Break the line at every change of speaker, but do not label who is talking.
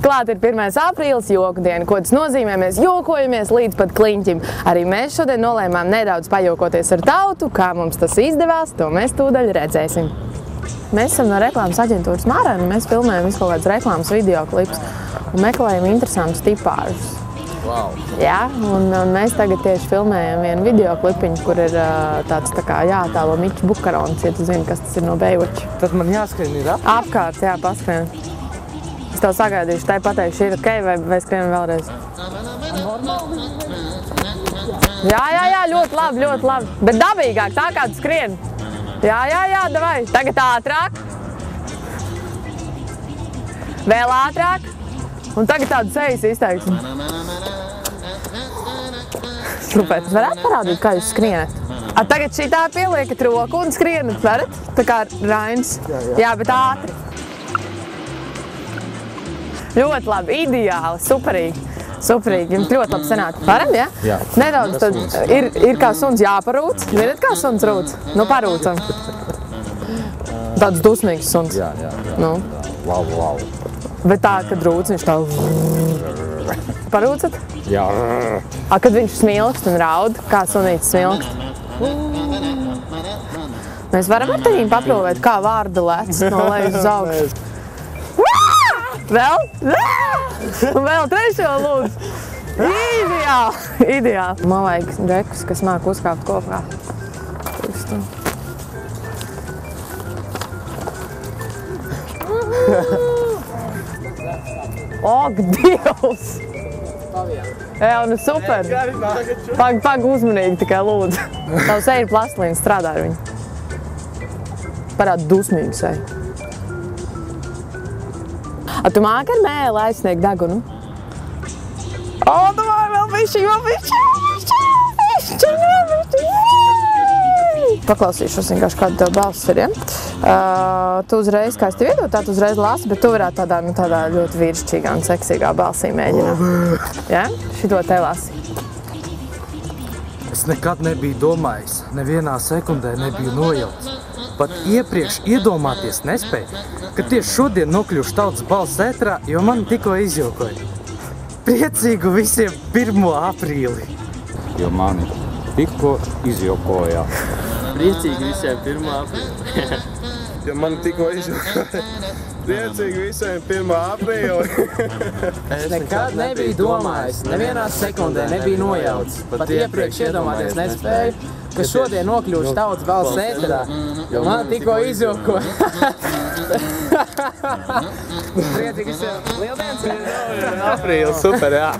Klāt ir 1. aprīlis, joku diena, ko tas nozīmē, mēs jokojamies līdz pat kliņķim. Arī mēs šodien nolēmām nedaudz pajokoties ar tautu, kā mums tas izdevās, to mēs tūdaļ redzēsim. Mēs esam no reklāmas aģentūras Marana, mēs filmējam visu kaut kādus reklāmas videoklips un meklējam interesantus tipāžus.
Wow.
Jā, un mēs tagad tieši filmējam vienu videoklipiņu, kur ir tāds tā kā jātēlo Mičs Bukarons, ja tu zini, kas tas ir no Baywatch.
Tad man jāskrien ir apkārt?
Apkārt, jā, paskrien. Es tev sagaidīšu, tai pateikšu, ir ok, vai skrienam vēlreiz? Jā, ļoti labi. Bet dabīgāk, tā kā tu skrien. Jā, davai. Tagad ātrāk. Vēl ātrāk. Un tagad tādu sejas izteiksmi. Super. Jūs varētu parādīt, kā jūs skrienat? Tagad šitā pieliekat roku un skrienat, varat? Tā kā Rainis. Jā, bet ātri. Ļoti labi, ideāli, superīgi. Jums ļoti labi sanāk. Varam, ja?
Jā.
Nedaudz tad ir kā suns jāparūc. Zināt, kā suns rūc? Nu, parūcam. Tāds dusmīgs suns.
Jā.
Nu.
Wow.
Bet tā, kad rūc, viņš tā... Parūcat?
Jā.
Kad viņš smilkst un raud, kā sunītis smilkst? Mēs varam ar teņiem paprovēt, kā vārda lec no lejas uz augšu. Vēl? Un vēl trešo lūdzu. Ideāli. Man vajag dekus, kas māk uzkāpt kopā. Ak, Dievs! Jā, nu super. Pag uzmanīgi tikai lūdzu. Tavs seja ir plastelīna, strādā ar viņu. Parāda dusmīgu seju. Tu māki ar mēli aizsniegt degunu? Domāju, vēl bišķi! Paklausīšos vienkārši, kāda tev balss ir, ja? Tu uzreiz, kā es tev iedod, tā tu uzreiz lasi, bet tu varētu tādā ļoti vīrišķīgā un seksīgā balsī mēģināt. Ja? Šito te lasi.
Es nekad nebiju domājis, nevienā sekundē nebiju nojauts. Pat iepriekš iedomāties nespēju, ka tieši šodien nokļuvuši tautas balss ēterā, jo mani tikko izjokoja. Priecīgu visiem 1. aprīli!
Jo mani tikko izjokoja.
Priecīgi visiem 1. aprīli.
Jo mani tikko izjokoja. Priecīgi visiem 1. aprīli.
Es nekad nebiju domājis, nevienā sekundē nebiju nojauts. Pat iepriekš iedomāties nespēju, ka šodien nokļūšu tautas balss ēterā, jo man tikko izjokoja. Priecīgi visiem! Lieldienas!
Aprīlis, super, jā.